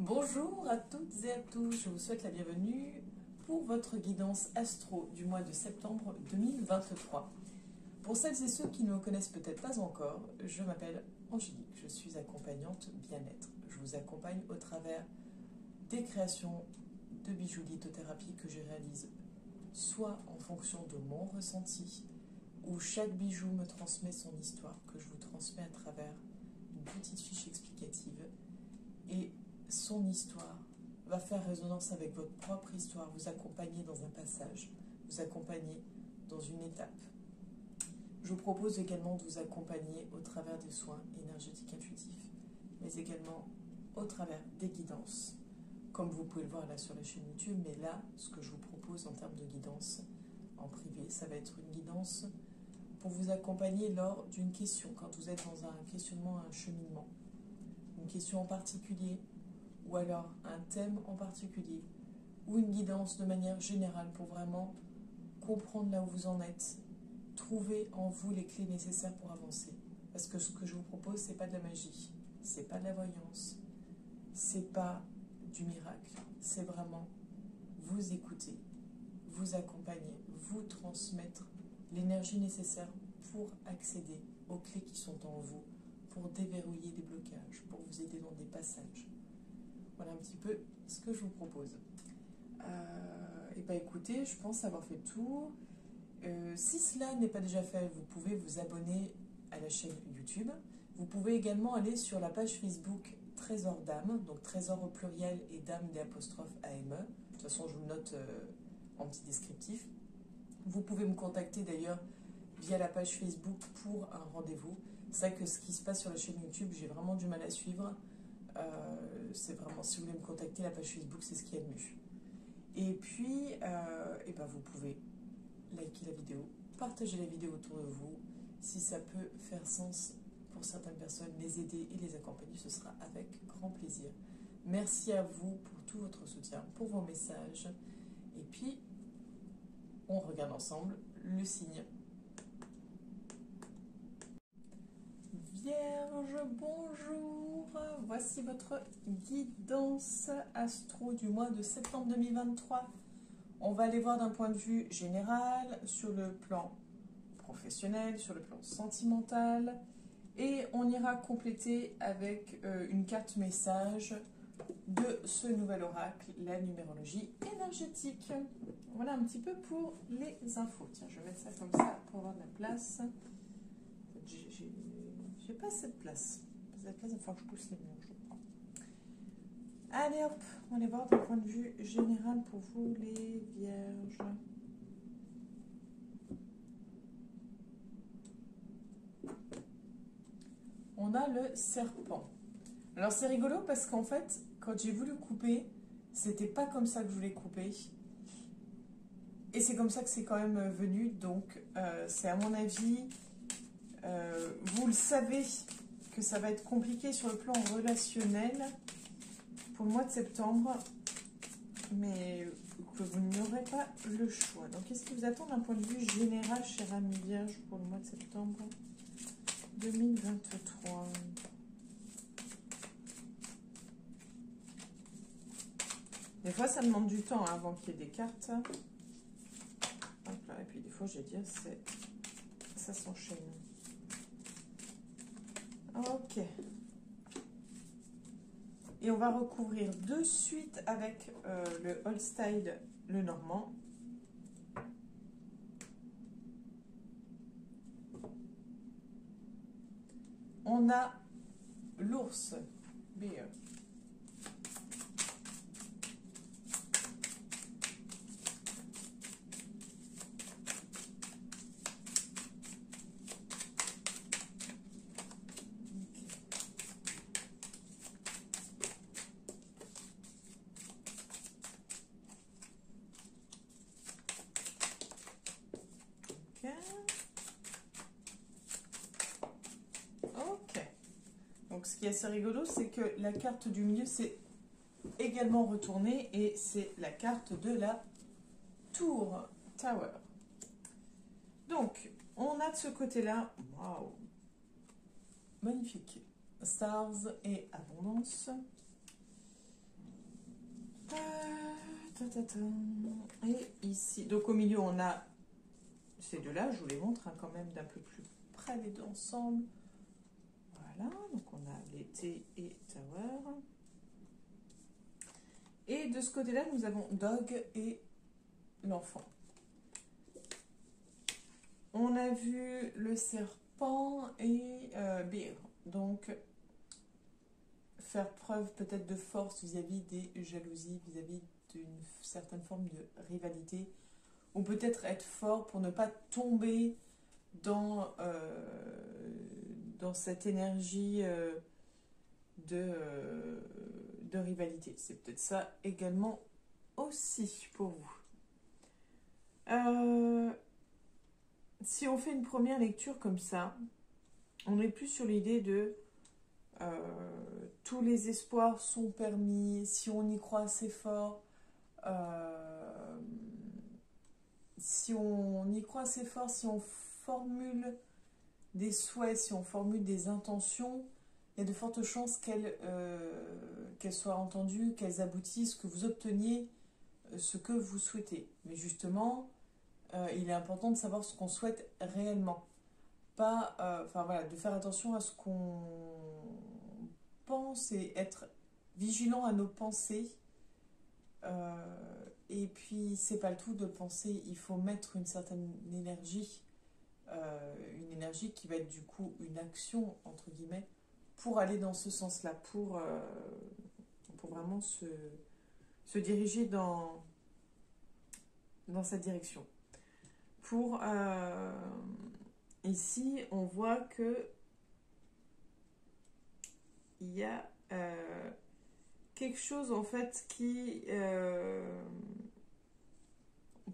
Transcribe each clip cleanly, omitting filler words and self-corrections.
Bonjour à toutes et à tous, je vous souhaite la bienvenue pour votre guidance astro du mois de septembre 2023. Pour celles et ceux qui ne me connaissent peut-être pas encore, je m'appelle Angélique, je suis accompagnante bien-être. Je vous accompagne au travers des créations de bijoux lithothérapie que je réalise soit en fonction de mon ressenti, où chaque bijou me transmet son histoire, que je vous transmets à travers une petite fiche explicative, et son histoire va faire résonance avec votre propre histoire, vous accompagner dans un passage, vous accompagner dans une étape. Je vous propose également de vous accompagner au travers des soins énergétiques intuitifs, mais également au travers des guidances, comme vous pouvez le voir là sur la chaîne YouTube. Mais là, ce que je vous propose en termes de guidance en privé, ça va être une guidance pour vous accompagner lors d'une question, quand vous êtes dans un questionnement, un cheminement, une question en particulier, ou alors un thème en particulier, ou une guidance de manière générale pour vraiment comprendre là où vous en êtes, trouver en vous les clés nécessaires pour avancer. Parce que ce que je vous propose, c'est pas de la magie, c'est pas de la voyance, c'est pas du miracle, c'est vraiment vous écouter, vous accompagner, vous transmettre l'énergie nécessaire pour accéder aux clés qui sont en vous, pour déverrouiller des blocages, pour vous aider dans des passages. Voilà un petit peu ce que je vous propose. Et bien écoutez, je pense avoir fait le tour. Si cela n'est pas déjà fait, vous pouvez vous abonner à la chaîne YouTube. Vous pouvez également aller sur la page Facebook Trésor d'âme, donc Trésor au pluriel et d'âme des apostrophes AME. De toute façon, je vous le note en petit descriptif. Vous pouvez me contacter d'ailleurs via la page Facebook pour un rendez-vous. C'est vrai que ce qui se passe sur la chaîne YouTube, j'ai vraiment du mal à suivre. C'est vraiment, si vous voulez me contacter, la page Facebook, c'est ce qu'il y a de mieux. Et puis, vous pouvez liker la vidéo, partager la vidéo autour de vous. Si ça peut faire sens pour certaines personnes, les aider et les accompagner, ce sera avec grand plaisir. Merci à vous pour tout votre soutien, pour vos messages. Et puis, on regarde ensemble le signe. Vierge, bonjour, voici votre guidance astro du mois de septembre 2023. On va aller voir d'un point de vue général, sur le plan professionnel, sur le plan sentimental, et on ira compléter avec une carte message de ce nouvel oracle, la numérologie énergétique. Voilà un petit peu pour les infos. Tiens, je vais mettre ça comme ça pour avoir de la place. J'ai pas assez de place. Cette place, il va falloir que je pousse les murs, je crois. Allez hop, on va aller voir d'un point de vue général pour vous les vierges. On a le serpent. Alors c'est rigolo parce qu'en fait, quand j'ai voulu couper, c'était pas comme ça que je voulais couper. Et c'est comme ça que c'est quand même venu. Donc c'est à mon avis... vous le savez que ça va être compliqué sur le plan relationnel pour le mois de septembre, mais que vous n'aurez pas le choix. Donc, qu'est-ce qui vous attend d'un point de vue général, chère amie vierge, pour le mois de septembre 2023? Des fois, ça demande du temps avant qu'il y ait des cartes. Hop là, et puis des fois, je vais dire, ça s'enchaîne. Ok. Et on va recouvrir de suite avec le Old Style, le normand. On a l'ours, bear. Ok. Donc ce qui est assez rigolo, c'est que la carte du milieu s'est également retournée et c'est la carte de la tour, Tower. Donc, on a de ce côté-là, waouh, magnifique, Stars et Abondance. Et ici, donc au milieu, on a ces deux-là. Je vous les montre hein, quand même d'un peu plus près les deux ensemble. Voilà, donc on a l'été et Tower. Et de ce côté-là, nous avons Dog et l'enfant. On a vu le serpent et Bear. Donc, faire preuve peut-être de force vis-à-vis des jalousies, vis-à-vis d'une certaine forme de rivalité. Ou peut-être être fort pour ne pas tomber dans cette énergie de rivalité. C'est peut-être ça également aussi pour vous. Si on fait une première lecture comme ça, on est plus sur l'idée de tous les espoirs sont permis, si on y croit assez fort, si on y croit assez fort, si on formule des souhaits, si on formule des intentions, il y a de fortes chances qu'elles soient entendues, qu'elles aboutissent, que vous obteniez ce que vous souhaitez. Mais justement, il est important de savoir ce qu'on souhaite réellement. Pas, voilà, de faire attention à ce qu'on pense et être vigilant à nos pensées. Et puis, c'est pas le tout de penser, il faut mettre une certaine énergie, une énergie qui va être du coup une action, entre guillemets, pour aller dans ce sens-là, pour vraiment se diriger dans cette direction. Ici, on voit que il y a quelque chose en fait qui,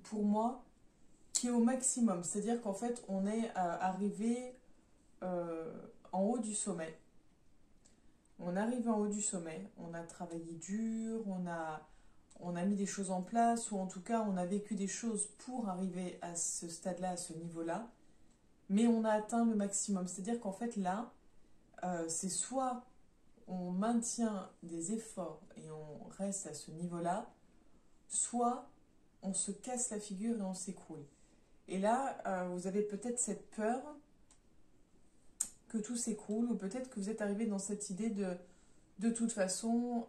pour moi, qui est au maximum. C'est-à-dire qu'en fait, on est arrivé en haut du sommet. On arrive en haut du sommet, on a travaillé dur, on a mis des choses en place, ou en tout cas, on a vécu des choses pour arriver à ce stade-là, à ce niveau-là. Mais on a atteint le maximum. C'est-à-dire qu'en fait, là, c'est soit on maintient des efforts et on reste à ce niveau-là, soit on se casse la figure et on s'écroule. Et là, vous avez peut-être cette peur que tout s'écroule, ou peut-être que vous êtes arrivé dans cette idée de toute façon,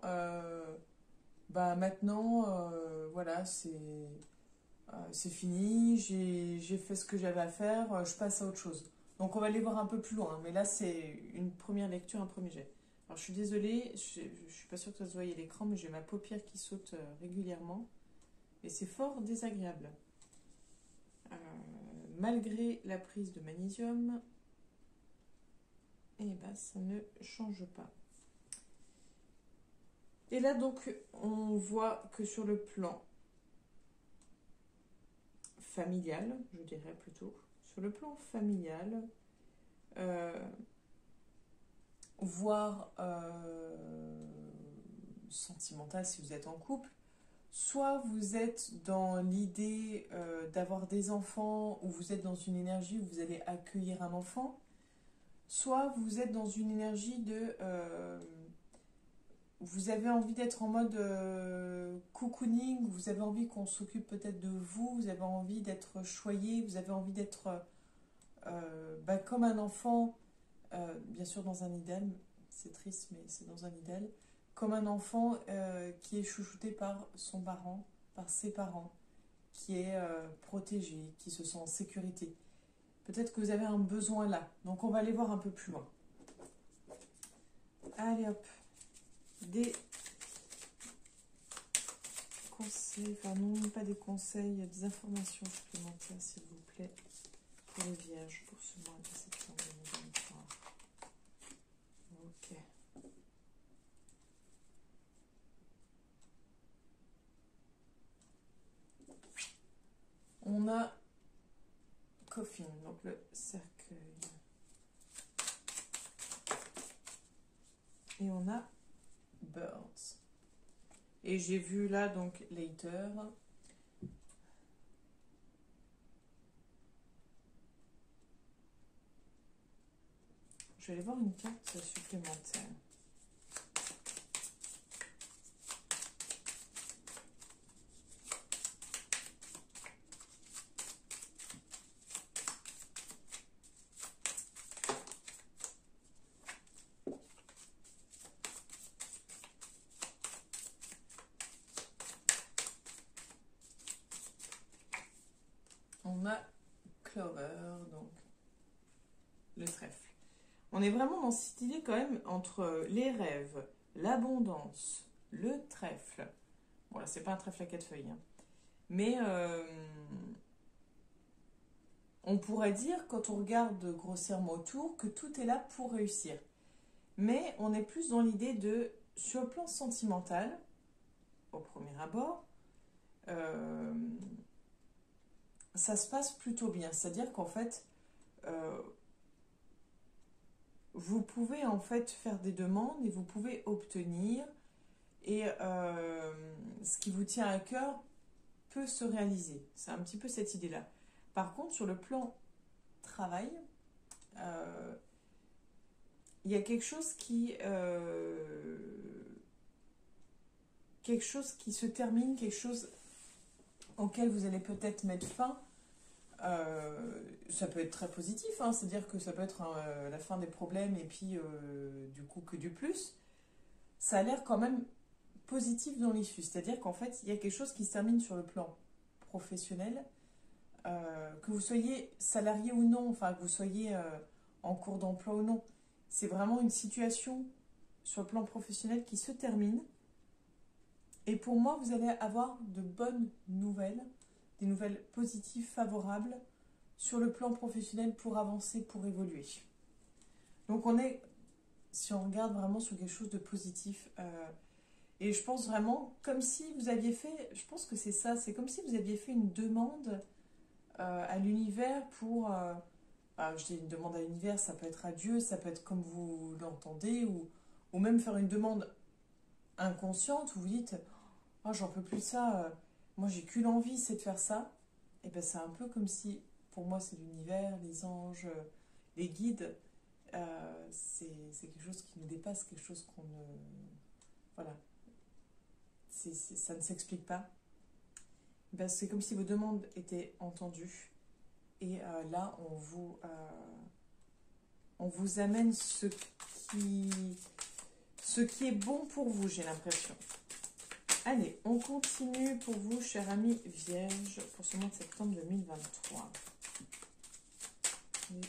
maintenant, voilà, c'est fini, j'ai fait ce que j'avais à faire, je passe à autre chose. Donc on va aller voir un peu plus loin, mais là c'est une première lecture, un premier jet. Alors je suis désolée, je ne suis pas sûre que ça se voie à l'écran, mais j'ai ma paupière qui saute régulièrement, et c'est fort désagréable. Malgré la prise de magnésium, et ben ça ne change pas. Et là donc on voit que sur le plan familial, je dirais plutôt, sur le plan familial, voire sentimental si vous êtes en couple, soit vous êtes dans l'idée d'avoir des enfants, ou vous êtes dans une énergie où vous allez accueillir un enfant, soit vous êtes dans une énergie de... vous avez envie d'être en mode cocooning, vous avez envie qu'on s'occupe peut-être de vous, vous avez envie d'être choyé, vous avez envie d'être comme un enfant, bien sûr dans un idéal, c'est triste mais c'est dans un idéal, comme un enfant qui est chouchouté par son parent, par ses parents, qui est protégé, qui se sent en sécurité. Peut-être que vous avez un besoin là, donc on va aller voir un peu plus loin. Allez hop, des conseils, enfin non, pas des conseils, des informations supplémentaires s'il vous plaît, pour les vierges, pour ce mois de septembre 2023. Ok. On a Coffin, donc le cercueil. Et on a Birds. Et j'ai vu là donc Later. Je vais aller voir une carte supplémentaire. On a Clover, donc le trèfle. On est vraiment dans cette idée quand même entre les rêves, l'abondance, le trèfle. Bon là, c'est pas un trèfle à 4 feuilles, hein. Mais on pourrait dire, quand on regarde grossièrement autour, que tout est là pour réussir. Mais on est plus dans l'idée de, sur le plan sentimental, au premier abord, ça se passe plutôt bien. C'est-à-dire qu'en fait, vous pouvez en fait faire des demandes et vous pouvez obtenir. Et ce qui vous tient à cœur peut se réaliser. C'est un petit peu cette idée-là. Par contre, sur le plan travail, il y a quelque chose qui se termine, quelque chose auquel vous allez peut-être mettre fin. Ça peut être très positif, hein, c'est-à-dire que ça peut être la fin des problèmes et puis du coup que du plus. Ça a l'air quand même positif dans l'issue, c'est-à-dire qu'en fait il y a quelque chose qui se termine sur le plan professionnel, que vous soyez salarié ou non, enfin que vous soyez en cours d'emploi ou non, c'est vraiment une situation sur le plan professionnel qui se termine. Et pour moi, vous allez avoir de bonnes nouvelles, des nouvelles positives, favorables sur le plan professionnel pour avancer, pour évoluer. Donc on est, si on regarde vraiment sur quelque chose de positif, et je pense vraiment comme si vous aviez fait, je pense que c'est ça, c'est comme si vous aviez fait une demande à l'univers pour, je dis une demande à l'univers, ça peut être à Dieu, ça peut être comme vous l'entendez, ou même faire une demande inconsciente où vous dites, oh j'en peux plus de ça, moi j'ai qu'une envie, c'est de faire ça. Et bien c'est un peu comme si, pour moi c'est l'univers, les anges, les guides, c'est quelque chose qui nous dépasse, quelque chose qu'on ne... Voilà. Ça ne s'explique pas. Ben, c'est comme si vos demandes étaient entendues. Et là, on vous amène ce qui est bon pour vous, j'ai l'impression. Allez, on continue pour vous, chers amis vierges, pour ce mois de septembre 2023. Les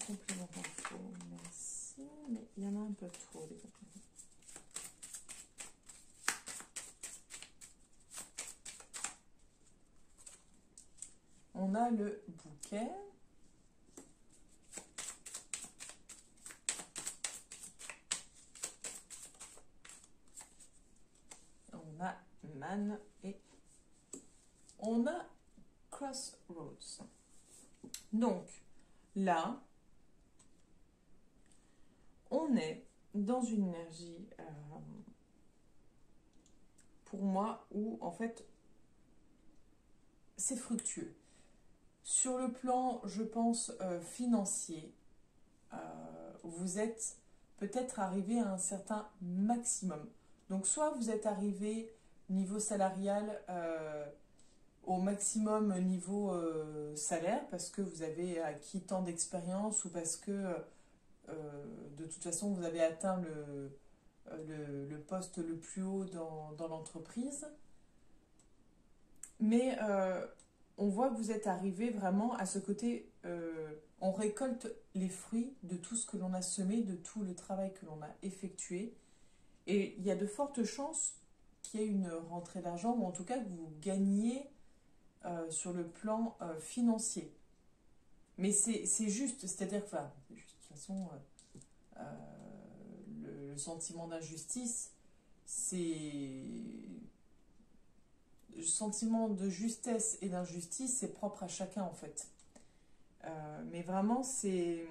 compléments d'infos, merci. Mais il y en a un peu trop, les compléments. On a le bouquet. On a Man et on a Crossroads. Donc, là, on est dans une énergie, pour moi, où, en fait, c'est fructueux. Sur le plan, je pense, financier, vous êtes peut-être arrivé à un certain maximum. Donc, soit vous êtes arrivé niveau salarial au maximum niveau salaire parce que vous avez acquis tant d'expérience ou parce que de toute façon vous avez atteint le poste le plus haut dans l'entreprise. Mais on voit que vous êtes arrivé vraiment à ce côté, on récolte les fruits de tout ce que l'on a semé, de tout le travail que l'on a effectué. Et il y a de fortes chances qu'il y ait une rentrée d'argent, ou en tout cas que vous gagniez sur le plan financier. Mais c'est juste, c'est-à-dire que, enfin, de toute façon, le sentiment d'injustice, c'est... Le sentiment de justesse et d'injustice, c'est propre à chacun en fait. Mais vraiment, c'est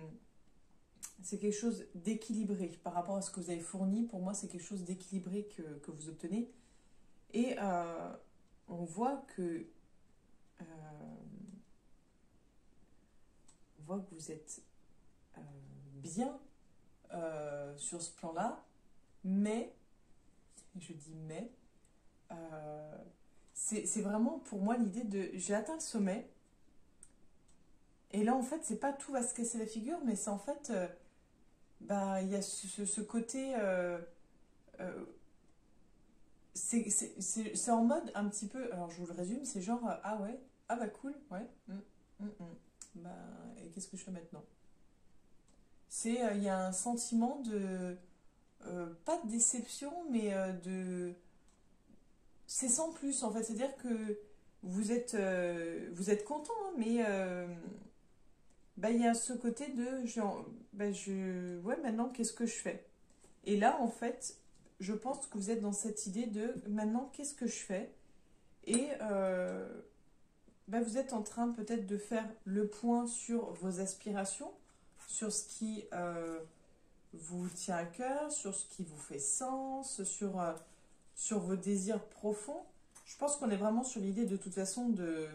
quelque chose d'équilibré par rapport à ce que vous avez fourni. Pour moi, c'est quelque chose d'équilibré que vous obtenez. Et on voit que vous êtes bien sur ce plan-là, mais, je dis mais, c'est vraiment pour moi l'idée de j'ai atteint le sommet, et là en fait c'est pas tout va se casser la figure, mais c'est en fait il y a ce côté c'est en mode un petit peu, alors je vous le résume, c'est genre ah ouais, Ah bah cool, ouais. Bah, et qu'est-ce que je fais maintenant? C'est, il y a un sentiment de, pas de déception, mais c'est sans plus en fait. C'est-à-dire que vous êtes content, hein, mais bah, il y a ce côté de, bah, ouais, maintenant qu'est-ce que je fais? Et là, en fait, je pense que vous êtes dans cette idée de maintenant qu'est-ce que je fais? Et bah, vous êtes en train peut-être de faire le point sur vos aspirations, sur ce qui vous tient à cœur, sur ce qui vous fait sens, sur vos désirs profonds. Je pense qu'on est vraiment sur l'idée de toute façon de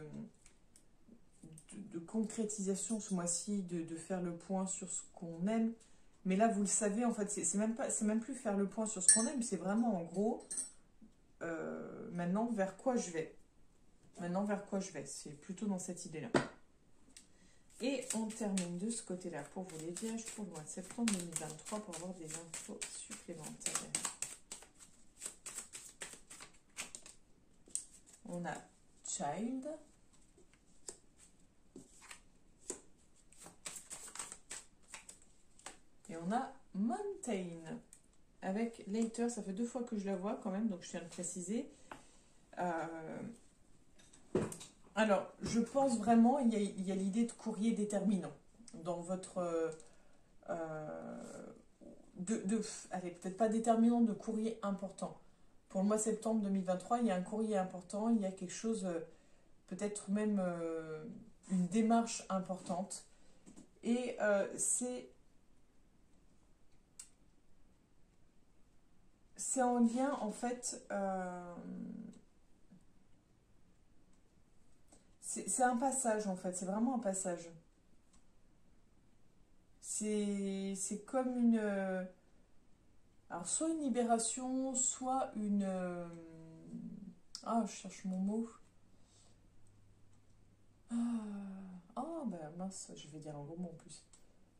concrétisation ce mois-ci, de faire le point sur ce qu'on aime. Mais là, vous le savez, en fait, c'est même plus faire le point sur ce qu'on aime, c'est vraiment en gros, maintenant vers quoi je vais. Maintenant vers quoi je vais. C'est plutôt dans cette idée-là. Et on termine de ce côté-là pour vous les vierges pour le mois de septembre 2023 pour avoir des infos supplémentaires. On a Child. Et on a Mountain. Avec Later, ça fait 2 fois que je la vois quand même, donc je tiens à le préciser. Alors, je pense vraiment, il y a l'idée de courrier déterminant dans votre... allez, peut-être pas déterminant, de courrier important. Pour le mois de septembre 2023, il y a un courrier important, il y a quelque chose, peut-être même une démarche importante. Et c'est en lien, en fait, c'est un passage, en fait, c'est vraiment un passage. C'est comme une... alors, soit une libération, soit une... ah, je cherche mon mot. Ah, bah mince, je vais dire un gros mot en plus.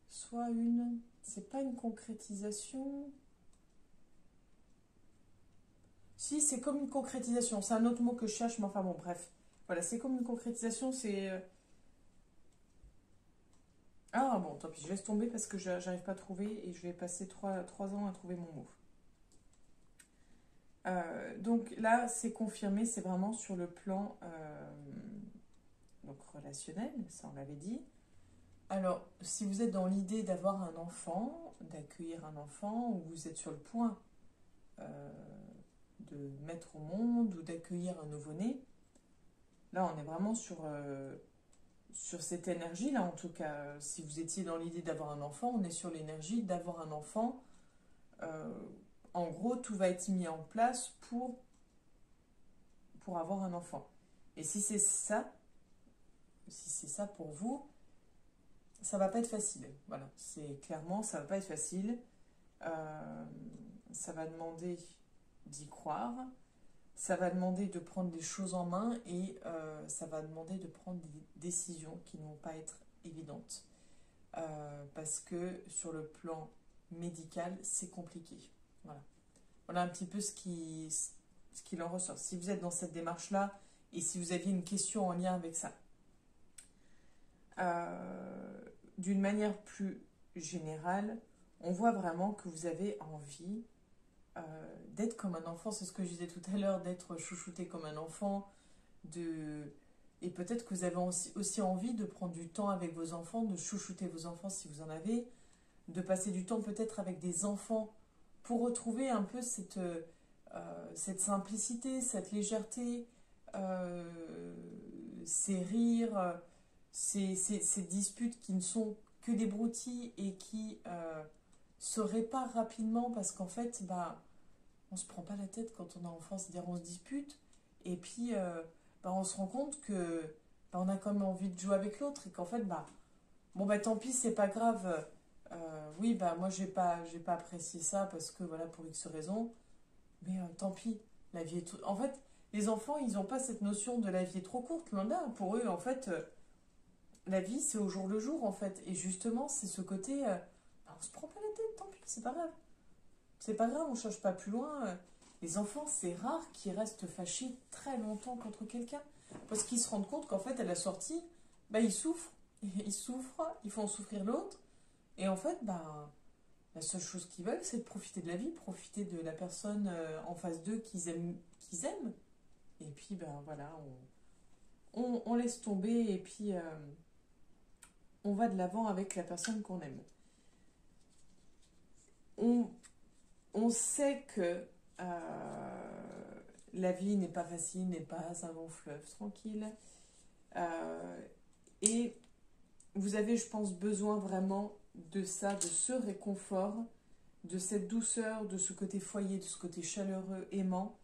Soit une... c'est pas une concrétisation. Si, c'est comme une concrétisation. C'est un autre mot que je cherche, mais enfin bon, bref. Voilà, c'est comme une concrétisation, c'est... ah bon, tant pis, je laisse tomber parce que j'arrive pas à trouver et je vais passer 3 ans à trouver mon mot. Donc là, c'est confirmé, c'est vraiment sur le plan donc relationnel, ça on l'avait dit. Alors, si vous êtes dans l'idée d'avoir un enfant, d'accueillir un enfant, ou vous êtes sur le point de mettre au monde ou d'accueillir un nouveau-né, là on est vraiment sur cette énergie-là, en tout cas. Si vous étiez dans l'idée d'avoir un enfant, on est sur l'énergie d'avoir un enfant. En gros, tout va être mis en place pour avoir un enfant. Et si c'est ça pour vous, ça va pas être facile. Voilà, c'est clairement, ça va pas être facile. Ça va demander d'y croire. Ça va demander de prendre les choses en main et ça va demander de prendre des décisions qui ne vont pas être évidentes. Parce que sur le plan médical, c'est compliqué. Voilà. Voilà un petit peu ce qu'il en ressort. Si vous êtes dans cette démarche-là et si vous aviez une question en lien avec ça. D'une manière plus générale, on voit vraiment que vous avez envie d'être comme un enfant, c'est ce que je disais tout à l'heure, d'être chouchouté comme un enfant, et peut-être que vous avez aussi envie de prendre du temps avec vos enfants, de chouchouter vos enfants si vous en avez, de passer du temps peut-être avec des enfants pour retrouver un peu cette simplicité, cette légèreté, ces rires, ces disputes qui ne sont que des broutilles et qui se réparent rapidement parce qu'en fait, bah, on se prend pas la tête quand on est enfant, c'est-à-dire on se dispute et puis bah, on se rend compte que bah, on a quand même envie de jouer avec l'autre et qu'en fait, bah, bon bah tant pis, c'est pas grave. Oui, bah moi j'ai pas apprécié ça parce que voilà, pour X raisons, mais tant pis, la vie est en fait, les enfants, ils n'ont pas cette notion de la vie est trop courte, loin de là. Pour eux, en fait, la vie, c'est au jour le jour, en fait. Et justement, c'est ce côté, bah, on se prend pas la tête, tant pis, c'est pas grave. C'est pas grave, on cherche pas plus loin. Les enfants, c'est rare qu'ils restent fâchés très longtemps contre quelqu'un. Parce qu'ils se rendent compte qu'en fait, à la sortie, bah, ils souffrent. Ils souffrent, ils font souffrir l'autre. Et en fait, bah, la seule chose qu'ils veulent, c'est de profiter de la vie, profiter de la personne en face d'eux qu'ils aiment, qu'ils aiment. Et puis, ben voilà, on laisse tomber et puis on va de l'avant avec la personne qu'on aime. On sait que la vie n'est pas facile, n'est pas un long fleuve tranquille. Et vous avez, je pense, besoin vraiment de ça, de ce réconfort, de cette douceur, de ce côté foyer, de ce côté chaleureux, aimant,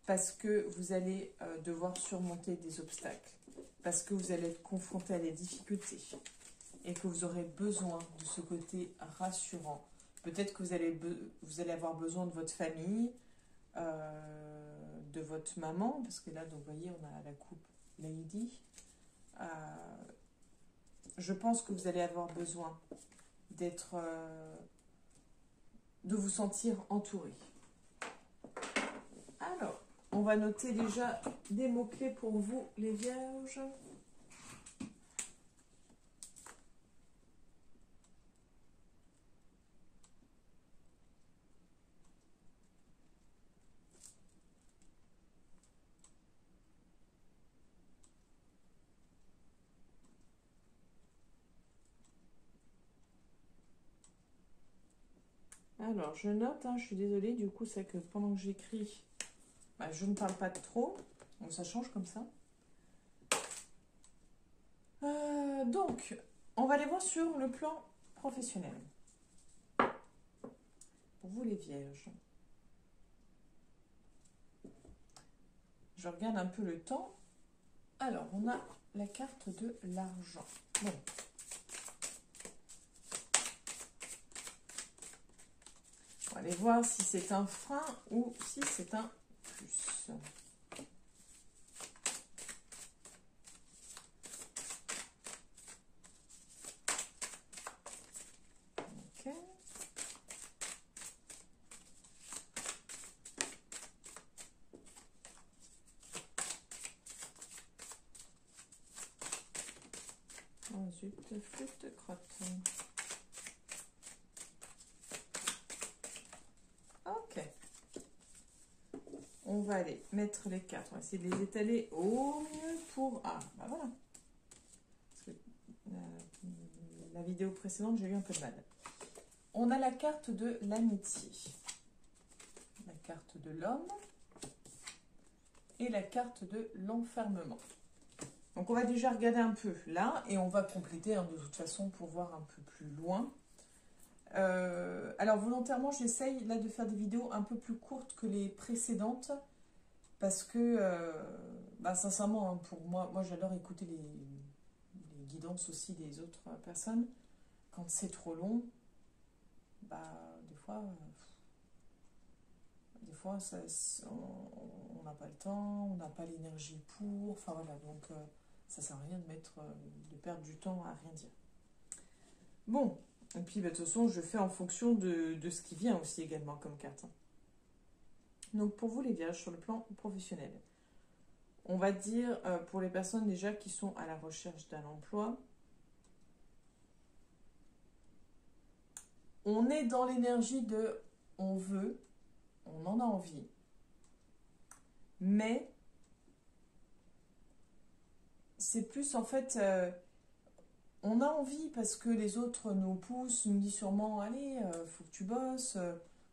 parce que vous allez devoir surmonter des obstacles, parce que vous allez être confronté à des difficultés et que vous aurez besoin de ce côté rassurant. Peut-être que vous allez avoir besoin de votre famille, de votre maman, parce que là, donc, vous voyez, on a la coupe Lady. Je pense que vous allez avoir besoin d'être, de vous sentir entouré. Alors, on va noter déjà des mots-clés pour vous, les vierges. Alors, je note, hein, je suis désolée, du coup, c'est que pendant que j'écris, bah, je ne parle pas de trop. Donc, ça change comme ça. Donc, on va aller voir sur le plan professionnel. Pour vous, les vierges. Je regarde un peu le temps. Alors, on a la carte de l'argent. Bon. On va aller voir si c'est un frein ou si c'est un plus. Ok. Oh zut, flûte crotte. Ok. On va aller mettre les cartes. On va essayer de les étaler au mieux pour... Ah, bah voilà. Parce que la vidéo précédente, j'ai eu un peu de mal. On a la carte de l'amitié. La carte de l'homme. Et la carte de l'enfermement. Donc on va déjà regarder un peu là. Et on va compléter hein, de toute façon pour voir un peu plus loin. Alors volontairement, j'essaye là de faire des vidéos un peu plus courtes que les précédentes. Parce que, bah, sincèrement, hein, pour moi j'adore écouter les guidances aussi des autres personnes. Quand c'est trop long, bah, des fois ça, on n'a pas le temps, on n'a pas l'énergie pour. Enfin voilà, donc ça sert à rien de perdre du temps à rien dire. Bon, et puis bah, de toute façon, je fais en fonction de ce qui vient aussi également comme carte. Donc pour vous les vierges, sur le plan professionnel, on va dire pour les personnes déjà qui sont à la recherche d'un emploi, on est dans l'énergie de on veut, on en a envie, mais c'est plus en fait, on a envie parce que les autres nous poussent, nous disent sûrement allez, faut que tu bosses,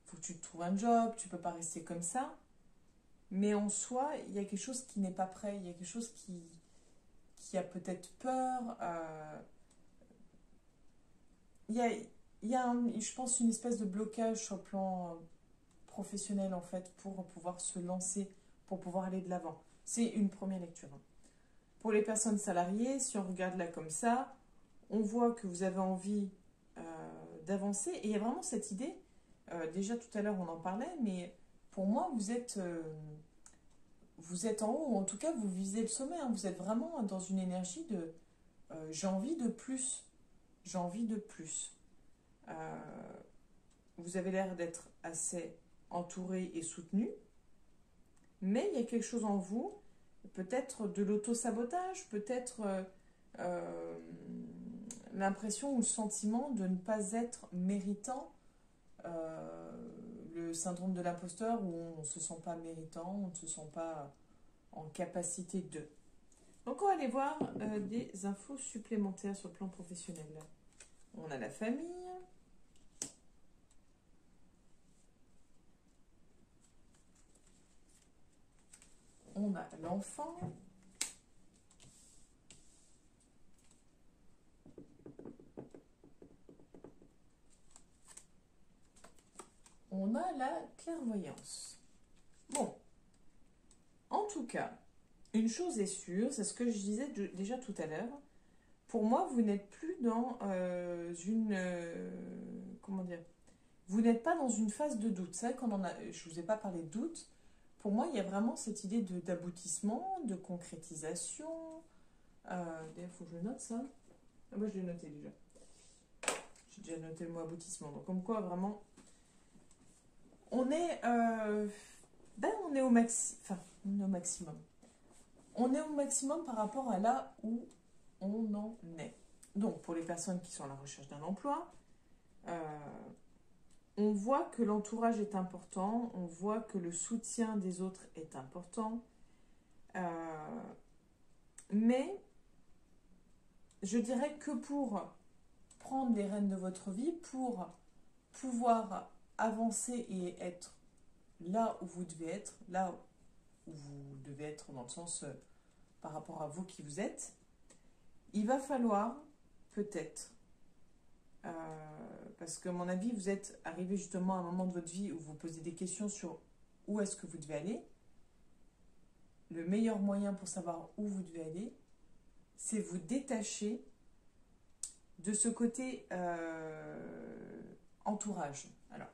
faut que tu te trouves un job, tu peux pas rester comme ça. Mais en soi, il y a quelque chose qui n'est pas prêt, il y a quelque chose qui a peut-être peur. Il y a je pense, une espèce de blocage sur le plan professionnel, en fait, pour pouvoir se lancer, pour pouvoir aller de l'avant. C'est une première lecture. Pour les personnes salariées, si on regarde là comme ça, on voit que vous avez envie d'avancer. Et il y a vraiment cette idée, déjà tout à l'heure on en parlait, mais pour moi, vous êtes en haut, ou en tout cas, vous visez le sommet. Hein. Vous êtes vraiment dans une énergie de j'ai envie de plus. J'ai envie de plus. Vous avez l'air d'être assez entouré et soutenu, mais il y a quelque chose en vous peut-être de l'auto-sabotage, peut-être l'impression ou le sentiment de ne pas être méritant, le syndrome de l'imposteur où on ne se sent pas méritant, on ne se sent pas en capacité de. Donc on va aller voir des infos supplémentaires sur le plan professionnel. On a la famille. On a l'enfant. On a la clairvoyance. Bon, en tout cas, une chose est sûre, c'est ce que je disais déjà tout à l'heure. Pour moi, vous n'êtes plus dans comment dire? Vous n'êtes pas dans une phase de doute. C'est vrai je ne vous ai pas parlé de doute. Pour moi, il y a vraiment cette idée d'aboutissement, de concrétisation. D'ailleurs, il faut que je note ça. Ah, moi, je l'ai noté déjà. J'ai déjà noté le mot aboutissement. Donc, comme quoi, vraiment, on est, on est au maximum. On est au maximum par rapport à là où on en est. Donc, pour les personnes qui sont à la recherche d'un emploi, on voit que l'entourage est important, on voit que le soutien des autres est important, mais je dirais que pour prendre les rênes de votre vie, pour pouvoir avancer et être là où vous devez être, là où vous devez être dans le sens par rapport à vous qui vous êtes, il va falloir peut-être, parce que à mon avis, vous êtes arrivé justement à un moment de votre vie où vous posez des questions sur où est-ce que vous devez aller. Le meilleur moyen pour savoir où vous devez aller, c'est vous détacher de ce côté entourage. Alors,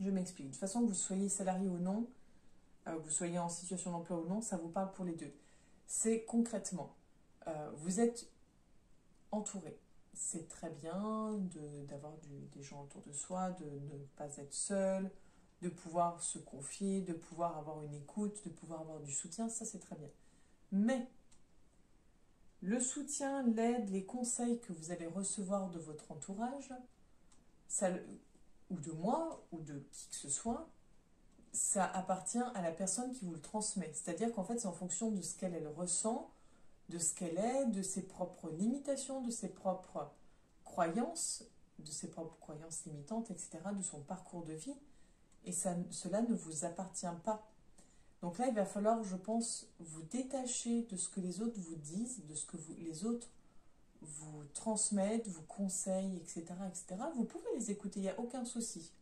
je m'explique. De toute façon, que vous soyez salarié ou non, vous soyez en situation d'emploi ou non, ça vous parle pour les deux. C'est concrètement, vous êtes entouré. C'est très bien d'avoir des gens autour de soi, de ne pas être seul, de pouvoir se confier, de pouvoir avoir une écoute, de pouvoir avoir du soutien, ça c'est très bien. Mais le soutien, l'aide, les conseils que vous allez recevoir de votre entourage, ça, ou de moi, ou de qui que ce soit, ça appartient à la personne qui vous le transmet. C'est-à-dire qu'en fait, c'est en fonction de ce qu'elle ressent, de ce qu'elle est, de ses propres limitations, de ses propres croyances, limitantes, etc., de son parcours de vie. Et cela ne vous appartient pas. Donc là, il va falloir, je pense, vous détacher de ce que les autres vous disent, de ce que les autres vous transmettent, vous conseillent, etc., etc. Vous pouvez les écouter, il n'y a aucun souci.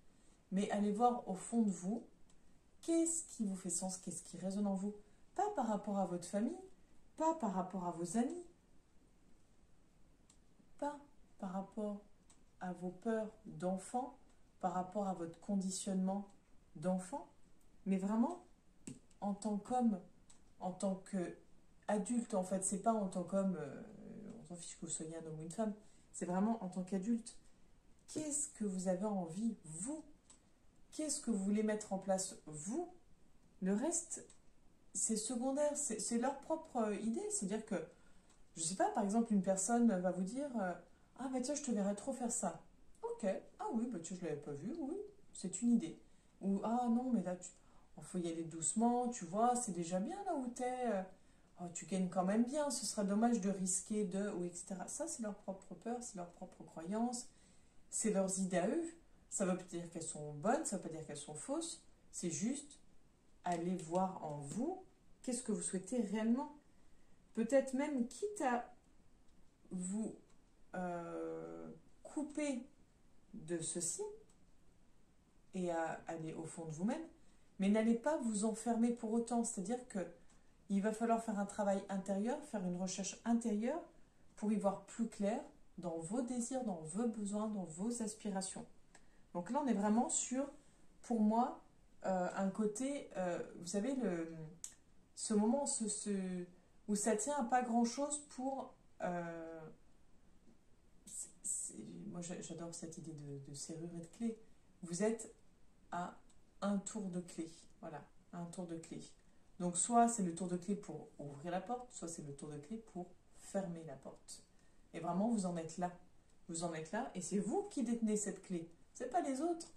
Mais allez voir au fond de vous, qu'est-ce qui vous fait sens, qu'est-ce qui résonne en vous. Pas par rapport à votre famille, pas par rapport à vos amis, pas par rapport à vos peurs d'enfant, par rapport à votre conditionnement d'enfant, mais vraiment en tant qu'homme, en tant qu'adulte, en fait, c'est pas en tant qu'homme, on s'en fiche que vous soyez un homme ou une femme, c'est vraiment en tant qu'adulte. Qu'est-ce que vous avez envie, vous? Qu'est-ce que vous voulez mettre en place, vous? Le reste, c'est secondaire, c'est leur propre idée. C'est-à-dire que, je sais pas, par exemple, une personne va vous dire ah, bah tiens, je te verrais trop faire ça. Ok, ah oui, bah tiens, je l'avais pas vu, oui, c'est une idée. Ou ah non, mais là, il faut y aller doucement, tu vois, c'est déjà bien là où t'es. Oh, tu gagnes quand même bien, ce serait dommage de risquer ou etc. Ça, c'est leur propre peur, c'est leur propre croyance, c'est leurs idées à eux. Ça ne veut pas dire qu'elles sont bonnes, ça ne veut pas dire qu'elles sont fausses, c'est juste aller voir en vous qu'est-ce que vous souhaitez réellement. Peut-être même quitte à vous couper de ceci et à aller au fond de vous-même, mais n'allez pas vous enfermer pour autant. C'est-à-dire qu'il va falloir faire un travail intérieur, faire une recherche intérieure pour y voir plus clair dans vos désirs, dans vos besoins, dans vos aspirations. Donc là, on est vraiment sur, pour moi, un côté, vous savez, ce moment où ça tient à pas grand-chose pour... moi, j'adore cette idée de serrure et de clé. Vous êtes à un tour de clé. Voilà, un tour de clé. Donc soit c'est le tour de clé pour ouvrir la porte, soit c'est le tour de clé pour fermer la porte. Et vraiment, vous en êtes là. Vous en êtes là et c'est vous qui détenez cette clé. C'est pas les autres.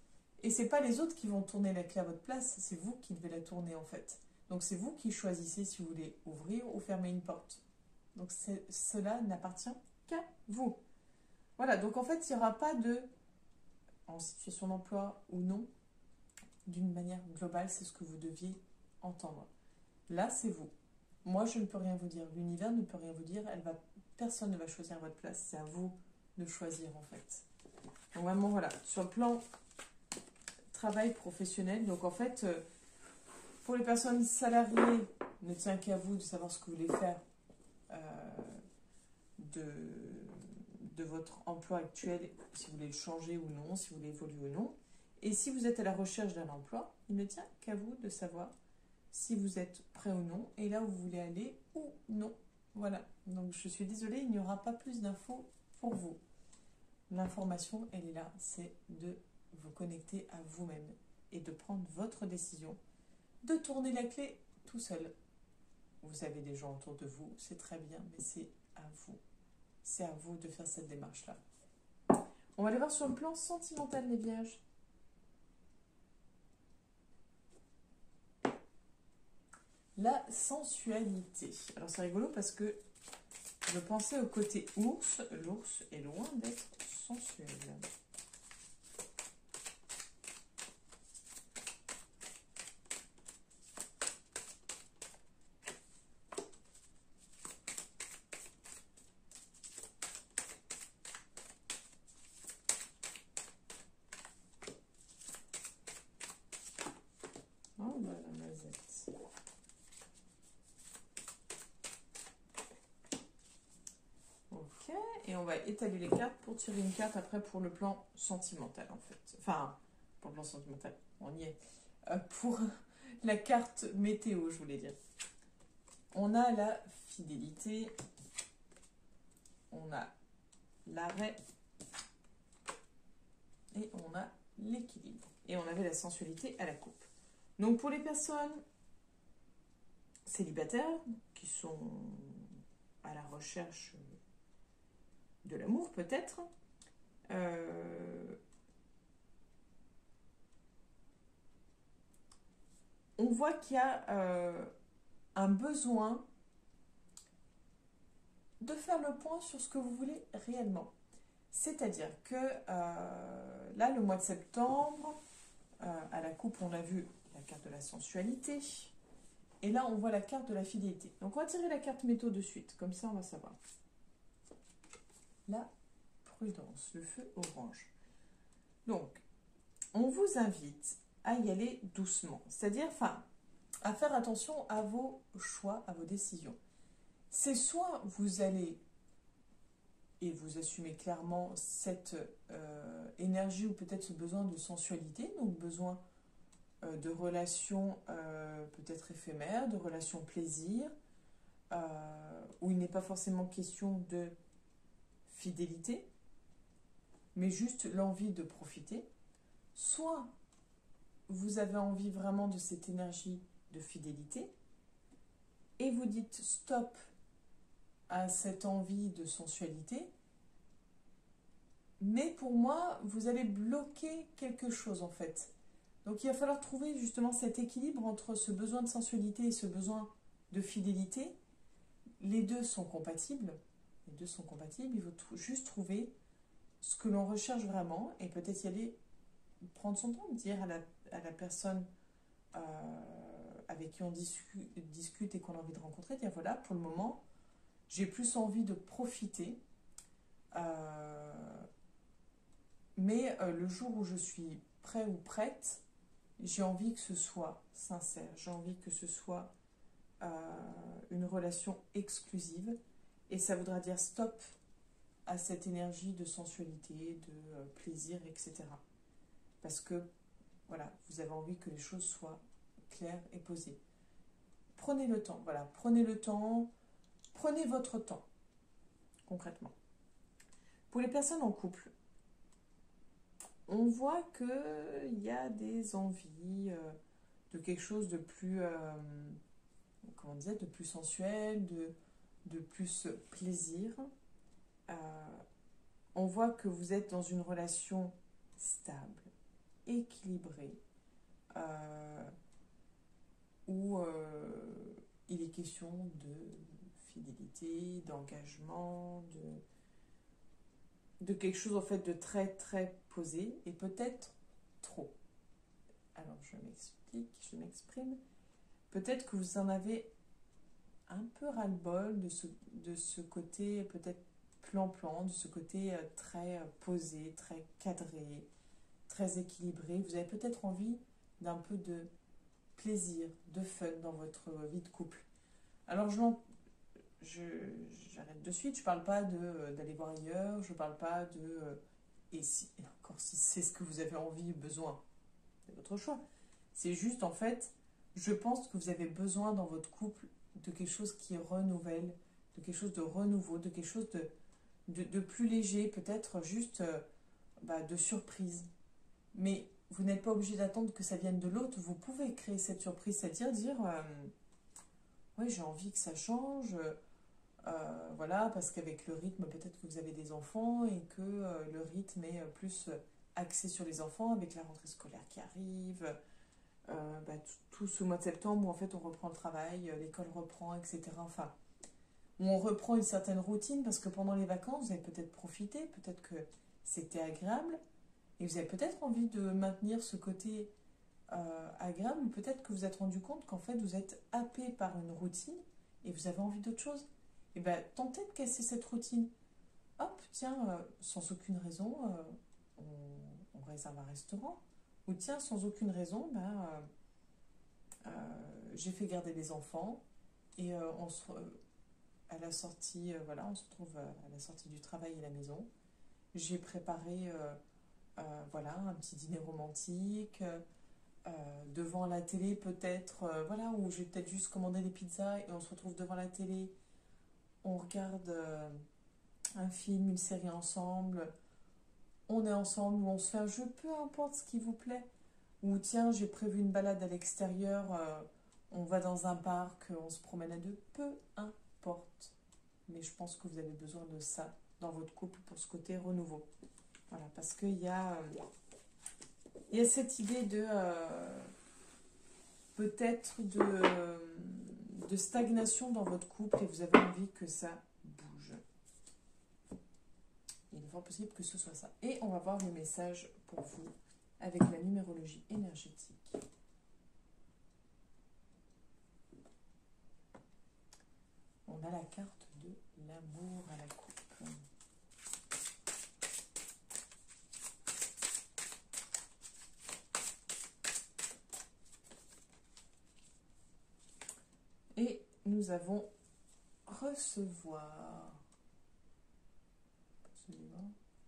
Et c'est pas les autres qui vont tourner la clé à votre place, c'est vous qui devez la tourner en fait. Donc c'est vous qui choisissez si vous voulez ouvrir ou fermer une porte. Donc cela n'appartient qu'à vous. Voilà, donc en fait, il n'y aura pas de, en situation d'emploi ou non, d'une manière globale, c'est ce que vous deviez entendre. Là, c'est vous. Moi, je ne peux rien vous dire. L'univers ne peut rien vous dire. Personne ne va choisir à votre place. C'est à vous de choisir, en fait. Donc vraiment, voilà. Sur le plan travail professionnel, donc en fait, pour les personnes salariées, ne tient qu'à vous de savoir ce que vous voulez faire de votre emploi actuel, si vous voulez le changer ou non, si vous voulez évoluer ou non. Et si vous êtes à la recherche d'un emploi, il ne tient qu'à vous de savoir si vous êtes prêt ou non, et là où vous voulez aller ou non. Voilà, donc je suis désolée, il n'y aura pas plus d'infos pour vous. L'information, elle est là, c'est de vous connecter à vous-même et de prendre votre décision, de tourner la clé tout seul. Vous avez des gens autour de vous, c'est très bien, mais c'est à vous. C'est à vous de faire cette démarche-là. On va aller voir sur le plan sentimental, les vierges. La sensualité. Alors c'est rigolo parce que je pensais au côté ours. L'ours est loin d'être sensuel. Oh, bah, la mazette. Ok, et on va étaler les cartes pour tirer une carte après pour le plan sentimental en fait. Enfin, pour le plan sentimental, on y est. Pour la carte météo, je voulais dire. On a la fidélité, on a l'arrêt et on a l'équilibre. Et on avait la sensualité à la coupe. Donc pour les personnes célibataires qui sont à la recherche de l'amour peut-être, on voit qu'il y a un besoin de faire le point sur ce que vous voulez réellement. C'est-à-dire que là, le mois de septembre, à la coupe, on a vu la carte de la sensualité. Et là, on voit la carte de la fidélité. Donc, on va tirer la carte métaux de suite. Comme ça, on va savoir. La prudence, le feu orange. Donc, on vous invite à y aller doucement. C'est-à-dire, à faire attention à vos choix, à vos décisions. C'est soit vous allez et vous assumez clairement cette énergie ou peut-être ce besoin de sensualité, donc besoin de relations peut-être éphémères, de relations plaisir, où il n'est pas forcément question de fidélité, mais juste l'envie de profiter. Soit vous avez envie vraiment de cette énergie de fidélité et vous dites stop à cette envie de sensualité, mais pour moi, vous allez bloquer quelque chose en fait. Donc il va falloir trouver justement cet équilibre entre ce besoin de sensualité et ce besoin de fidélité. Les deux sont compatibles. Les deux sont compatibles. Il faut juste trouver ce que l'on recherche vraiment et peut-être y aller, prendre son temps, dire à la personne avec qui on discute et qu'on a envie de rencontrer, dire voilà, pour le moment, j'ai plus envie de profiter. Mais le jour où je suis prêt ou prête, j'ai envie que ce soit sincère, j'ai envie que ce soit une relation exclusive. Et ça voudra dire stop à cette énergie de sensualité, de plaisir, etc. Parce que, voilà, vous avez envie que les choses soient claires et posées. Prenez le temps, voilà, prenez le temps, prenez votre temps, concrètement. Pour les personnes en couple, on voit qu'il y a des envies de quelque chose de plus comment on disait, de plus sensuel, de plus plaisir. On voit que vous êtes dans une relation stable, équilibrée, où il est question de fidélité, d'engagement, de quelque chose en fait de très très posé et peut-être trop. Alors je m'explique, je m'exprime. Peut-être que vous en avez un peu ras-le-bol de ce côté peut-être plan-plan, de ce côté très posé, très cadré, très équilibré. Vous avez peut-être envie d'un peu de plaisir, de fun dans votre vie de couple. Alors j'arrête de suite, je ne parle pas d'aller voir ailleurs, je ne parle pas de... et encore si c'est ce que vous avez envie, besoin, c'est votre choix. C'est juste en fait, je pense que vous avez besoin dans votre couple de quelque chose qui renouvelle, de quelque chose de renouveau, de quelque chose de plus léger, peut-être juste de surprise. Mais vous n'êtes pas obligé d'attendre que ça vienne de l'autre, vous pouvez créer cette surprise, c'est-à-dire dire, ouais, j'ai envie que ça change, voilà, parce qu'avec le rythme, peut-être que vous avez des enfants et que le rythme est plus axé sur les enfants avec la rentrée scolaire qui arrive, tout ce mois de septembre où en fait on reprend le travail, l'école reprend, etc. Enfin, où on reprend une certaine routine parce que pendant les vacances, vous avez peut-être profité, peut-être que c'était agréable et vous avez peut-être envie de maintenir ce côté agréable, ou peut-être que vous vous êtes rendu compte qu'en fait vous êtes happé par une routine et vous avez envie d'autre chose. Et bien, tentez de casser cette routine. Hop, tiens, sans aucune raison, on réserve un restaurant. Ou tiens, sans aucune raison, j'ai fait garder les enfants et à la sortie, voilà, on se retrouve à la sortie du travail et à la maison. J'ai préparé, voilà, un petit dîner romantique. Devant la télé peut-être, voilà, où j'ai peut-être juste commandé des pizzas et on se retrouve devant la télé, on regarde un film, une série ensemble, on est ensemble ou on se fait un jeu, peu importe ce qui vous plaît. Ou tiens, j'ai prévu une balade à l'extérieur, on va dans un parc, on se promène à deux, peu importe. Mais je pense que vous avez besoin de ça dans votre couple pour ce côté renouveau. Voilà, parce qu'il y a cette idée de peut-être de stagnation dans votre couple et vous avez envie que ça bouge. Il est fort possible que ce soit ça. Et on va voir le message pour vous avec la numérologie énergétique. On a la carte de l'amour à la coupe. Et nous avons recevoir. Celui-là,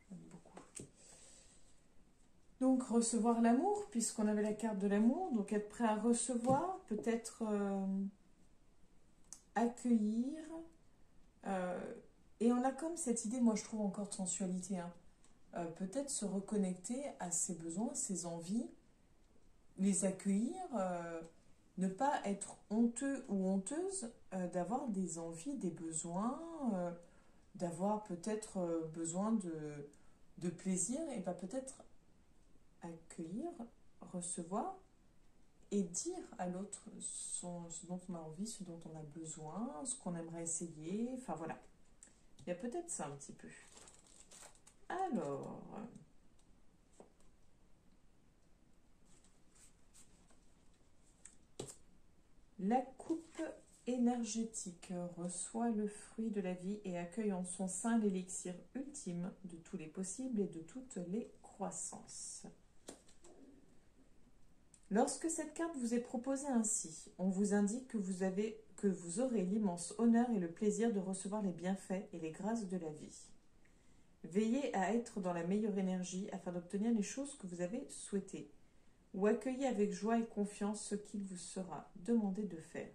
j'aime beaucoup. Donc recevoir l'amour, puisqu'on avait la carte de l'amour. Donc être prêt à recevoir, peut-être accueillir. Et on a comme cette idée, moi je trouve encore de sensualité. Hein. Peut-être se reconnecter à ses besoins, ses envies, les accueillir. Ne pas être honteux ou honteuse d'avoir des envies, des besoins, d'avoir peut-être besoin de plaisir, et pas peut-être accueillir, recevoir et dire à l'autre ce dont on a envie, ce dont on a besoin, ce qu'on aimerait essayer, enfin voilà. Il y a peut-être ça un petit peu. Alors... La coupe énergétique reçoit le fruit de la vie et accueille en son sein l'élixir ultime de tous les possibles et de toutes les croissances. Lorsque cette carte vous est proposée ainsi, on vous indique que vous aurez l'immense honneur et le plaisir de recevoir les bienfaits et les grâces de la vie. Veillez à être dans la meilleure énergie afin d'obtenir les choses que vous avez souhaitées, ou accueillez avec joie et confiance ce qu'il vous sera demandé de faire.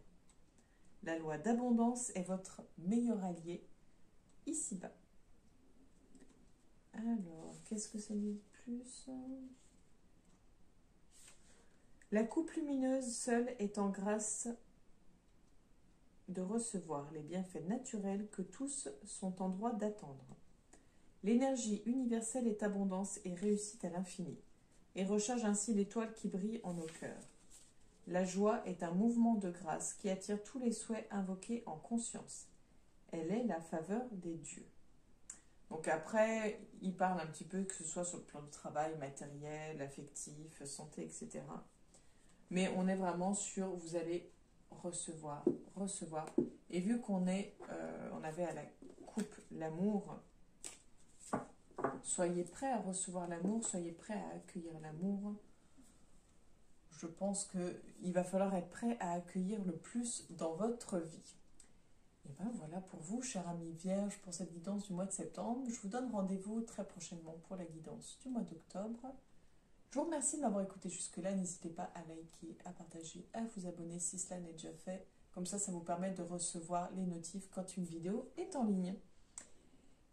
La loi d'abondance est votre meilleur allié ici-bas. Alors, qu'est-ce que ça dit de plus ? La coupe lumineuse seule est en grâce de recevoir les bienfaits naturels que tous sont en droit d'attendre. L'énergie universelle est abondance et réussite à l'infini, et recharge ainsi l'étoile qui brille en nos cœurs. La joie est un mouvement de grâce qui attire tous les souhaits invoqués en conscience. Elle est la faveur des dieux. Donc après, il parle un petit peu que ce soit sur le plan du travail, matériel, affectif, santé, etc. Mais on est vraiment sur, vous allez recevoir, recevoir. Et vu qu'on on avait à la coupe l'amour, soyez prêts à recevoir l'amour, soyez prêts à accueillir l'amour. Je pense qu'il va falloir être prêt à accueillir le plus dans votre vie. Et bien voilà pour vous, chers amis vierges, pour cette guidance du mois de septembre. Je vous donne rendez-vous très prochainement pour la guidance du mois d'octobre. Je vous remercie de m'avoir écouté jusque-là. N'hésitez pas à liker, à partager, à vous abonner si cela n'est déjà fait. Comme ça vous permet de recevoir les notifs quand une vidéo est en ligne.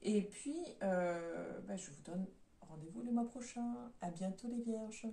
Et puis, je vous donne rendez-vous le mois prochain. À bientôt les vierges.